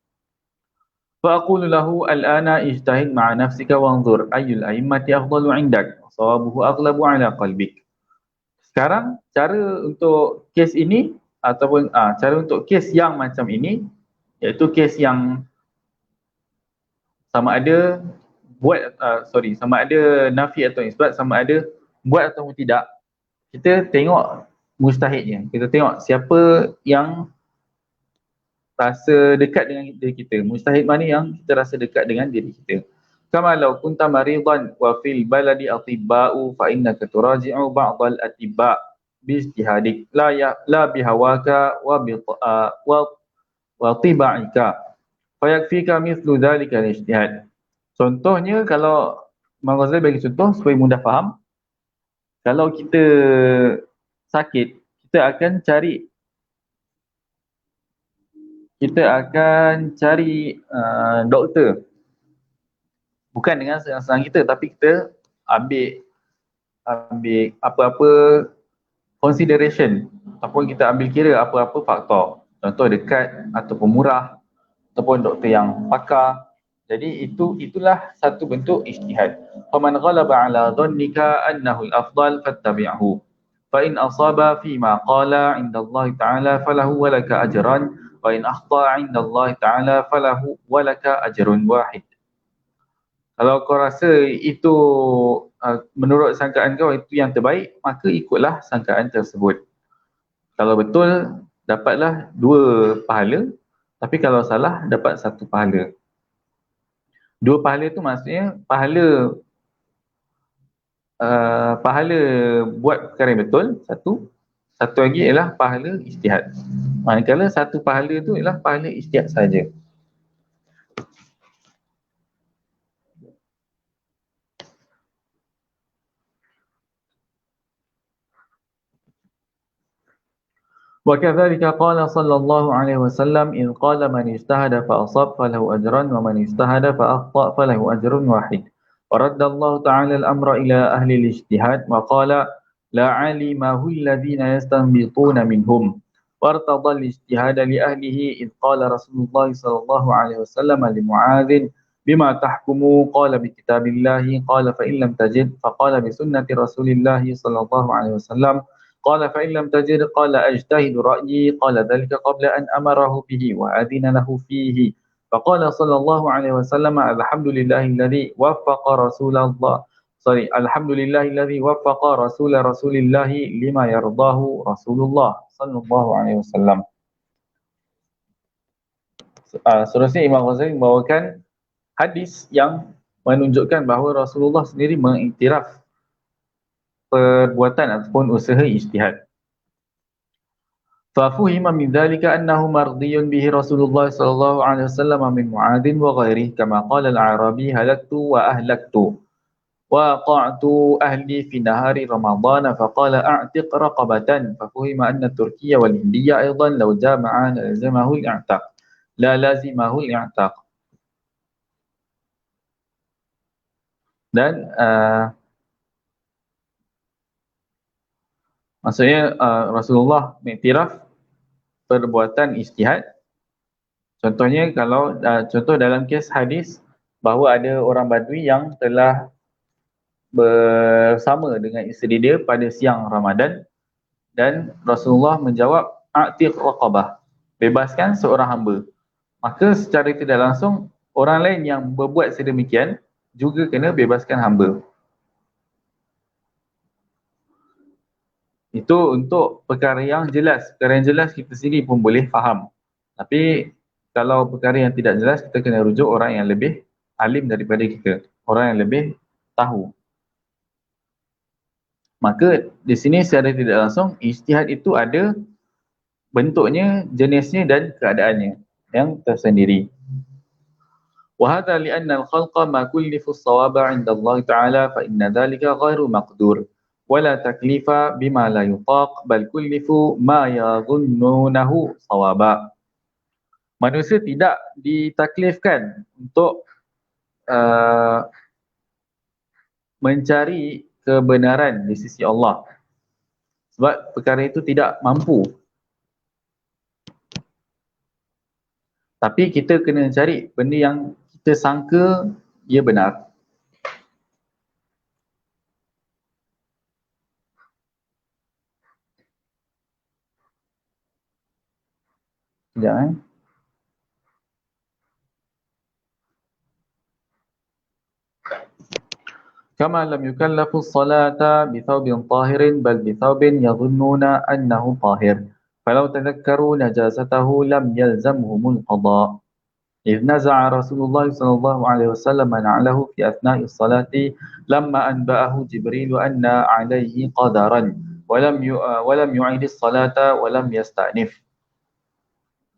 Fa aqulu lahu al-ana ijtahid ma'a nafsika wanzur ayyul a'immati afdalu 'indak sawabuhu aghlabu 'ala qalbik. Sekarang cara untuk kes ini ataupun cara untuk kes yang macam ini, iaitu kes yang sama ada sama ada nafi atau isbat, sama ada buat ataupun tidak, kita tengok mustahidnya. Kita tengok siapa yang rasa dekat dengan diri kita. Mustahid mana yang kita rasa dekat dengan diri kita. Kama law kunta maridan wa fil baladi atibba'u fa innaka turaji'u ba'dal atibba' bi ijtihadik la bihawaka wa tiba'ika fa yakfika mithlu dhalika al-ijtihad. Contohnya, kalau Imam Ghazali bagi contoh supaya mudah faham, kalau kita sakit, kita akan cari kita akan cari doktor. Bukan dengan senang-senang kita, tapi kita ambil apa-apa consideration ataupun kita ambil kira apa-apa faktor. Contoh dekat ataupun murah ataupun doktor yang pakar. Jadi itulah satu bentuk ijtihad. Faman ghalaba ala dhannika annahu al-afdal fattabi'hu. Fa in asaba fi ma qala 'inda Allah Ta'ala falahu wa laka ajran wa in akhta 'inda Allah Ta'ala falahu wa laka ajrun wahid. Kalau kau rasa itu menurut sangkaan kau itu yang terbaik, maka ikutlah sangkaan tersebut. Kalau betul, dapatlah 2 pahala. Tapi kalau salah, dapat 1 pahala. 2 pahala tu maksudnya pahala buat perkara yang betul, satu lagi ialah pahala ijtihad. Manakala 1 pahala tu ialah pahala ijtihad saja. وكذلك قال صلى الله عليه وسلم إذ قال من اجتهد فأصاب فله أجران ومن اجتهد فأخطأ فله أجر واحد ورد الله تعالى الأمر إلى أهل الاجتهاد وقال لا علمه الذين يستنبطون منهم وارتضى الاجتهاد لأهله إذ قال رسول الله صلى الله عليه وسلم لمعاذ بما تحكم قال بكتاب الله قال فإن لم تجد فقال بسنة رسول الله صلى الله عليه وسلم قال فإن لم تجد قال أجتهد رأيي قال ذلك قبل أن أمره به وأذن له فيه فقال صلى الله عليه وسلم الحمد لله الذي وفق رسول الله الحمد لله الذي وفق رسول الله لما يرضاه رسول الله صلى الله عليه وسلم. Seterusnya Imam Ghazali membawakan hadis yang menunjukkan bahawa Rasulullah sendiri mengiktiraf perbuatan ataupun usaha ijtihad. ففهم من ذلك أنه مرضي به رسول الله صلى الله عليه وسلم من معاذ وغيره كما قال الأعرابي هلكت وأهلكت وقعت أهلي في نهار رمضان فقال أعتق رقبة ففهم أن التركية والهندية أيضا لو جامع لازمه الإعتاق لا لازمه الإعتاق. Dan maksudnya Rasulullah mengiktiraf perbuatan ijtihad. Contohnya kalau contoh dalam kes hadis bahawa ada orang Badui yang telah bersama dengan isteri dia pada siang Ramadan dan Rasulullah menjawab a'tiq raqabah, bebaskan seorang hamba. Maka secara tidak langsung orang lain yang berbuat sedemikian juga kena bebaskan hamba. Itu untuk perkara yang jelas. Perkara yang jelas kita sendiri pun boleh faham. Tapi kalau perkara yang tidak jelas, kita kena rujuk orang yang lebih alim daripada kita. Orang yang lebih tahu. Maka di sini secara tidak langsung, ijtihad itu ada bentuknya, jenisnya dan keadaannya yang tersendiri. وهذا لأن الخلق ما كلفوا الصواب عند الله تعالى فإن ذلك غير مقدور ولا تكليف بما لا يطاق بل كلفوا ما يظنونه صوابا. Manusia tidak ditaklifkan untuk mencari kebenaran di sisi Allah sebab perkara itu tidak mampu. Tapi kita kena cari benda yang kita sangka ia benar. Sekejap كما لم يكلفوا الصلاة بثوب طاهر بل بثوب يظنون أنه طاهر فلو تذكروا نجاسته لم يلزمهم القضاء إذ نزع رسول الله صلى الله عليه وسلم نعله في أثناء الصلاة لما أنبأه جبريل أن عليه قدرا ولم يعيد الصلاة ولم يستأنف.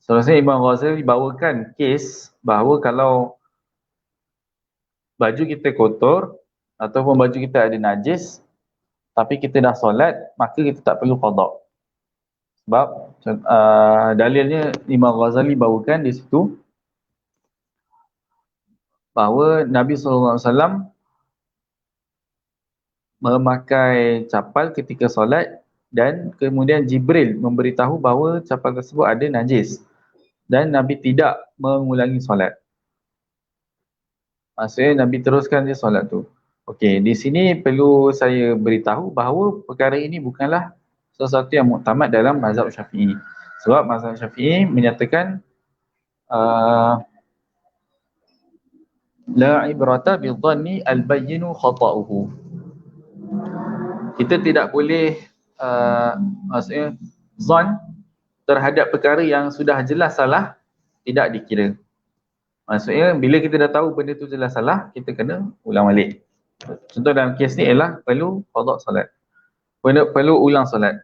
Seterusnya Imam Ghazali bawakan kes bahawa kalau baju kita kotor ataupun baju kita ada najis tapi kita dah solat, maka kita tak perlu qada. Sebab dalilnya Imam Ghazali bawakan di situ bahawa Nabi SAW memakai capal ketika solat dan kemudian Jibril memberitahu bahawa capal tersebut ada najis dan Nabi tidak mengulangi solat. Maksudnya Nabi teruskan je solat tu. Okey, di sini perlu saya beritahu bahawa perkara ini bukanlah sesuatu yang muktamad dalam mazhab Syafi'i. Sebab mazhab Syafi'i menyatakan uh, la ibrata bidhanni al-bayyinu khata'uhu. Kita tidak boleh maksudnya zon terhadap perkara yang sudah jelas salah tidak dikira. Maksudnya bila kita dah tahu benda tu jelas salah, kita kena ulang balik. Contoh dalam kes ni ialah perlu qada solat. Perlu ulang solat.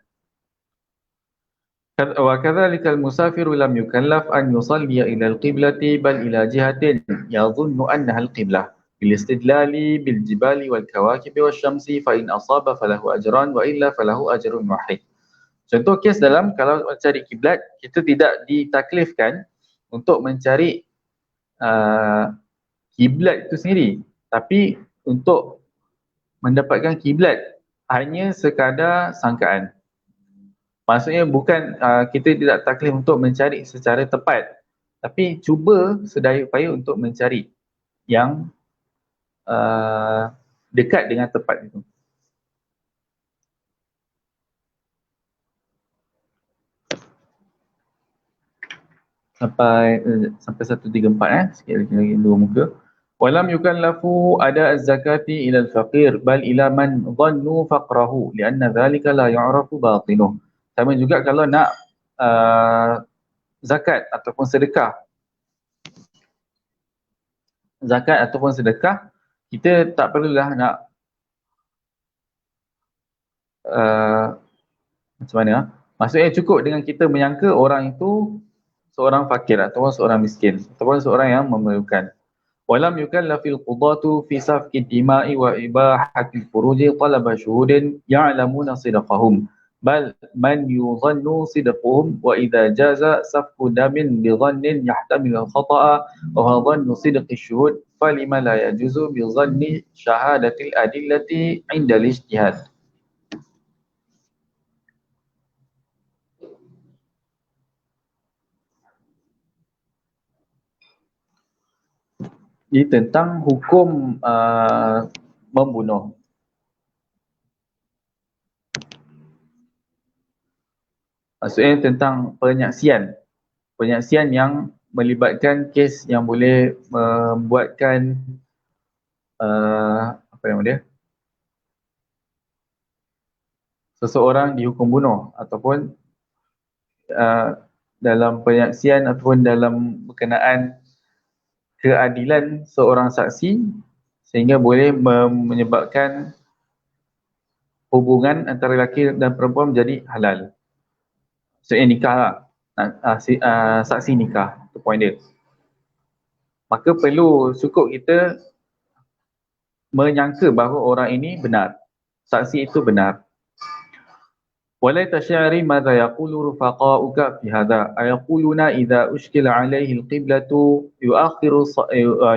Wa kadzalika al-musafiru lam yukallaf an yusalli ila al-qiblati bal ila jihatin yadhunnu annaha al-qiblah bil istidlali bil jibali wal kawakibi wash syamsi fa in asaba falahu ajran wa illa falahu ajrun wahid. Contoh kes dalam kalau mencari kiblat, kita tidak ditaklifkan untuk mencari kiblat itu sendiri, tapi untuk mendapatkan kiblat hanya sekadar sangkaan. Maksudnya bukan kita tidak taklif untuk mencari secara tepat, tapi cuba sedaya upaya untuk mencari yang dekat dengan tepat itu. Sampai 134 sikit lagi dua muka. Walam yukallafu ada az-zakati ila al-faqir bal ila man dhannu faqrahu lianna dhalika la yu'rafu batinuh. Sama juga kalau nak zakat ataupun sedekah. Zakat ataupun sedekah, kita tak perlulah nak macam mana? Maksudnya cukup dengan kita menyangka orang itu seorang fakir ataupun seorang miskin ataupun seorang yang memerlukan. Walam yukallafil qudatu fi safki dima'i wa ibahatil furuji talaba syuhudin ya'lamuna sidqahum bal man yudhannu sidquhum wa idza jaza safku damin bi dhannin yahtamilu al-khata'a wa huwa dhannu sidqi syuhud falima la yajuzu bi dhanni syahadatil adillati 'inda al-ijtihad. Ini tentang hukum membunuh. Maksudnya tentang penyaksian. Penyaksian yang melibatkan kes yang boleh membuatkan apa nama dia? Seseorang dihukum bunuh ataupun dalam penyaksian ataupun dalam berkenaan keadilan seorang saksi sehingga boleh menyebabkan hubungan antara lelaki dan perempuan menjadi halal. Maksudnya nikah lah. Saksi nikah. Itu point dia. Maka perlu cukup kita menyangka bahawa orang ini benar. Saksi itu benar. ولا تشعري ماذا يقول رفقاؤك في هذا أيقولون إذا أشكل عليه القبلة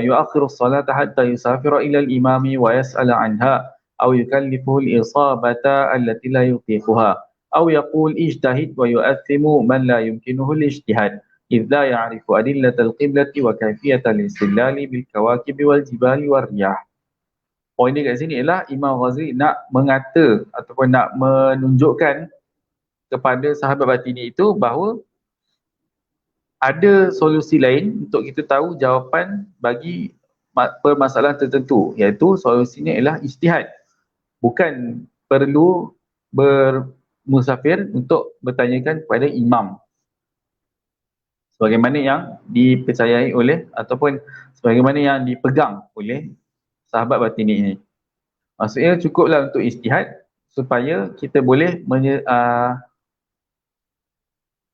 يؤخر الصلاة حتى يسافر إلى الإمام ويسأل عنها أو يكلفه الإصابة التي لا يطيقها أو يقول اجتهد ويؤثم من لا يمكنه الاجتهاد إذ لا يعرف أدلة القبلة وكيفية الاستدلال بالكواكب والجبال والرياح. Poin dia kat sini ialah Imam Ghazali nak mengata ataupun nak menunjukkan kepada sahabat batini itu bahawa ada solusi lain untuk kita tahu jawapan bagi permasalahan tertentu, iaitu solusinya ialah ijtihad. Bukan perlu bermusafir untuk bertanyakan kepada imam. Sebagaimana yang dipercayai oleh ataupun sebagaimana yang dipegang oleh sahabat batini ini. Maksudnya cukuplah untuk ijtihad supaya kita boleh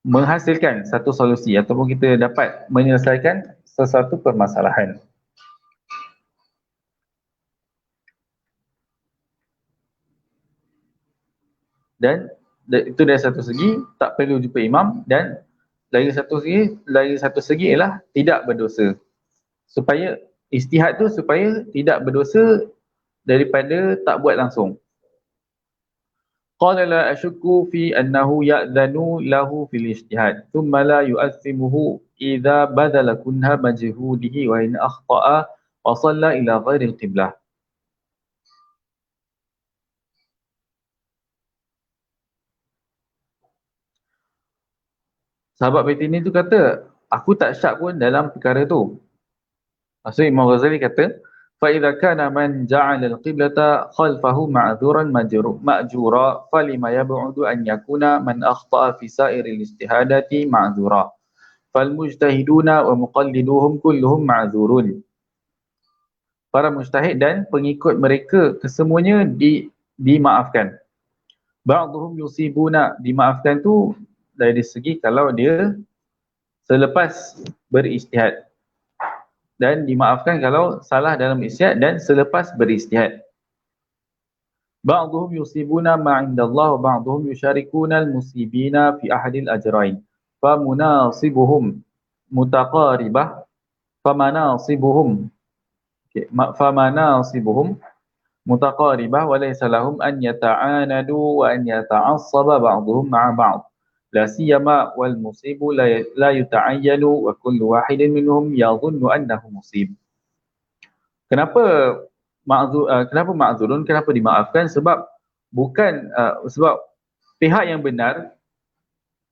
menghasilkan satu solusi ataupun kita dapat menyelesaikan sesuatu permasalahan. Dan Itu dari satu segi tak perlu jumpa imam, dan lagi satu segi ialah tidak berdosa. Supaya ijtihad tu supaya tidak berdosa daripada tak buat langsung. Qala la ashukku fi annahu ya'dhanu lahu fil ijtihad thumma la yu'athimuhu idza badala kunha majhudihi wa in akhta'a wa shalla ila ghairi al-qiblah. Sahabat bait ini tu kata, aku tak syak pun dalam perkara tu. Maksud Imam Ghazali kata, fa idza kana man ja'ala al-qiblata khalfahu ma'dhuran ma'jura falima yab'udu an yakuna man akhta'a fi sa'iril ijtihadati ma'dhura. Fal mujtahiduna wa muqalliduhum kulluhum ma'dzurun. Para mujtahid dan pengikut mereka kesemuanya dimaafkan. Ba'dhum yusibuna, dimaafkan tu dari segi kalau dia selepas berijtihad, dan dimaafkan kalau salah dalam ijtihad dan selepas berijtihad. Ba'dhum yusibuna ma 'indallah wa ba'dhum yusharikuna al-musibina fi ahadil ajrain. Fa munasibuhum mutaqaribah, famanasibuhum famanasibuhum mutaqaribah wa laysa lahum an yata'anadu wa an yata'assaba ba'dhum ma'a ba'd. La siyama wal musibu la yuta'ayyanu wa kullu wahidin minhum yadhunnu annahu musib. Kenapa kenapa ma'zurun, kenapa dimaafkan? Sebab bukan sebab pihak yang benar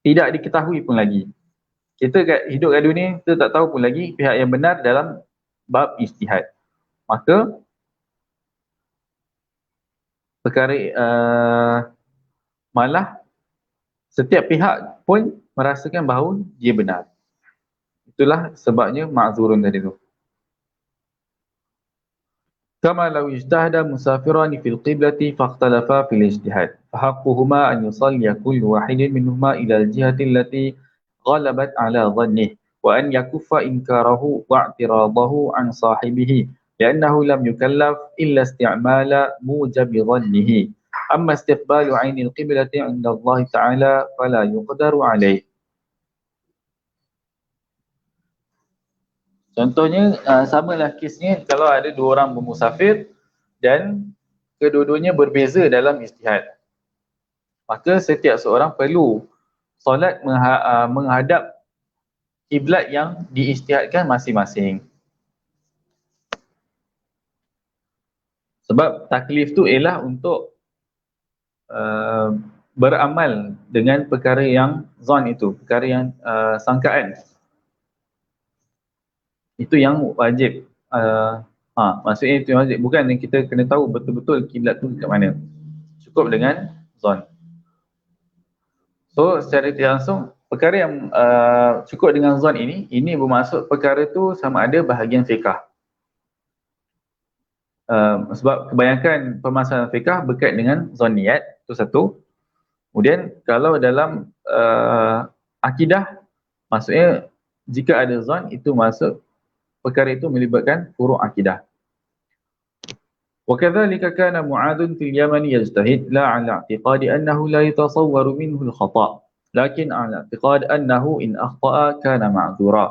tidak diketahui pun lagi. Kita hidup kat dunia, kita tak tahu pun lagi pihak yang benar dalam bab ijtihad. Maka perkara malah setiap pihak pun merasakan bahawa dia benar. Itulah sebabnya ma'zurun tadi tu. Kama law ijtahada musafirani fil qiblati faqtalafa fil ijtihad. Fahaqquhuma an yusalliya kullu wahidin minhuma ila al-jihati allati ghalabat ala dhannihi wa an yakuffa inkarahu wa i'tiradahu an sahibihi li'annahu lam yukallaf illa isti'mala mujabi dhannihi. Amma istiqbalu 'aini al-qiblati 'inda Allah Ta'ala fala yuqdaru 'alayh. Contohnya samalah kesnya kalau ada dua orang bermusafir dan kedua-duanya berbeza dalam ijtihad. Maka setiap seorang perlu solat menghadap kiblat yang diijtihadkan masing-masing. Sebab taklif tu ialah untuk beramal dengan perkara yang zon itu, perkara yang sangkaan. Itu yang wajib. Maksudnya itu yang wajib. Bukan yang kita kena tahu betul-betul kiblat tu kat mana. Cukup dengan zon. So secara tidak langsung, perkara yang cukup dengan zon ini bermaksud perkara tu sama ada bahagian fiqah. Sebab kebanyakan permasalahan fiqah berkait dengan zonniyat, itu satu. Kemudian kalau dalam akidah, maksudnya jika ada zon, itu maksud perkara itu melibatkan furu' akidah. وَكَذَلِكَ كَانَ مُعَاذٌ فِي الْيَمَنِ يَجْتَهِدْ لَا عَلَى اعْتِقَادِ أَنَّهُ لَا يَتَصَوَّرُ مِنْهُ الْخَطَأُ لَكِنْ عَلَى اعْتِقَادِ أَنَّهُ إِنْ أَخْطَأَ كَانَ مَعْذُورًا.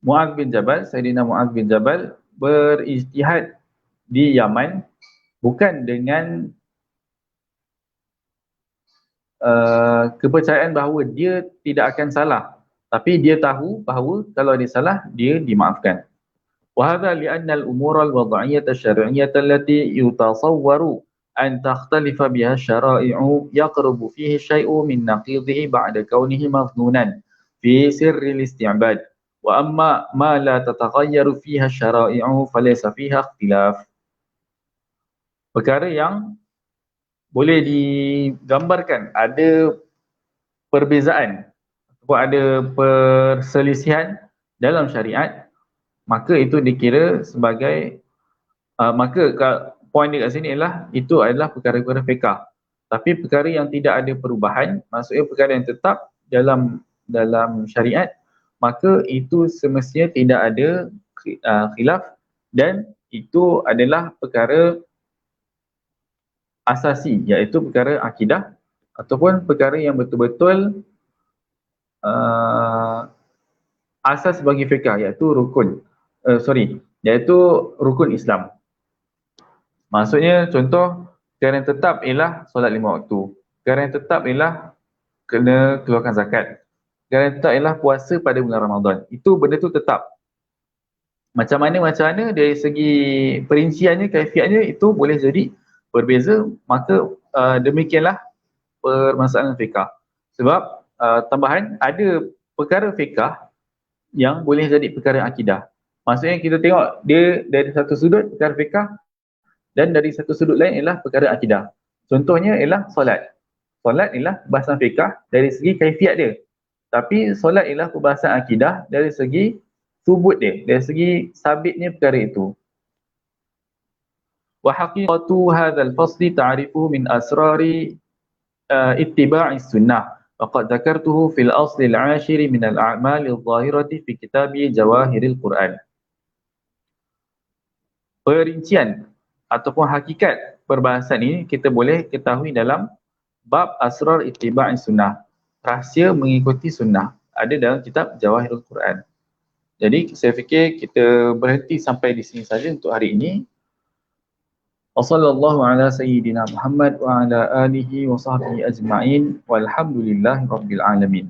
Mu'adz bin Jabal, Sayyidina Mu'adz bin Jabal berijtihad di Yaman bukan dengan kepercayaan bahawa dia tidak akan salah, tapi dia tahu bahawa kalau dia salah, dia dimaafkan. وهذا لأن الأمور الوضعية الشرعية التي يتصور أن تختلف بها الشرائع يقرب فيه الشيء من نقيضه بعد كونه مظنونا في سر الاستعباد وأما ما لا تتغير فيها الشرائع فليس فيها اختلاف. Perkara yang boleh digambarkan ada perbezaan ataupun ada perselisihan dalam syariat, maka itu dikira sebagai maka poin dia kat sini ialah itu adalah perkara-perkara fiqh. Tapi perkara yang tidak ada perubahan, maksudnya perkara yang tetap dalam syariat, maka itu semestinya tidak ada khilaf, dan itu adalah perkara asasi, iaitu perkara akidah ataupun perkara yang betul-betul asas bagi fiqh, iaitu iaitu rukun Islam. Maksudnya contoh, perkara yang tetap ialah solat 5 waktu. Perkara yang tetap ialah kena keluarkan zakat. Perkara yang tetap ialah puasa pada bulan Ramadan. Itu benda tu tetap. Macam mana dari segi perinciannya, kaifiatnya itu boleh jadi berbeza, maka demikianlah permasalahan fiqh. Sebab tambahan ada perkara fiqh yang boleh jadi perkara akidah. Maksudnya kita tengok dia dari satu sudut perkara fiqh dan dari satu sudut lain ialah perkara akidah. Contohnya ialah solat. Solat ialah perbahasan fiqh dari segi kaifiat dia. Tapi solat ialah perbahasan akidah dari segi subut dia, dari segi sabitnya perkara itu. Wa haqiqatu hadzal fasli ta'rifu min asrari ittiba'i sunnah. Waqad dzakartuhu fil asli al-ashir min al-a'mal adh-dhahirati fi kitabi Jawahiril Quran. Perincian ataupun hakikat perbahasan ini kita boleh ketahui dalam bab asrar ittiba'i sunnah. Rahsia mengikuti sunnah. Ada dalam kitab Jawahirul Quran. Jadi saya fikir kita berhenti sampai di sini saja untuk hari ini. Wassallallahu ala sayyidina Muhammad wa ala alihi wa sahbihi ajma'in walhamdulillahi rabbil alamin.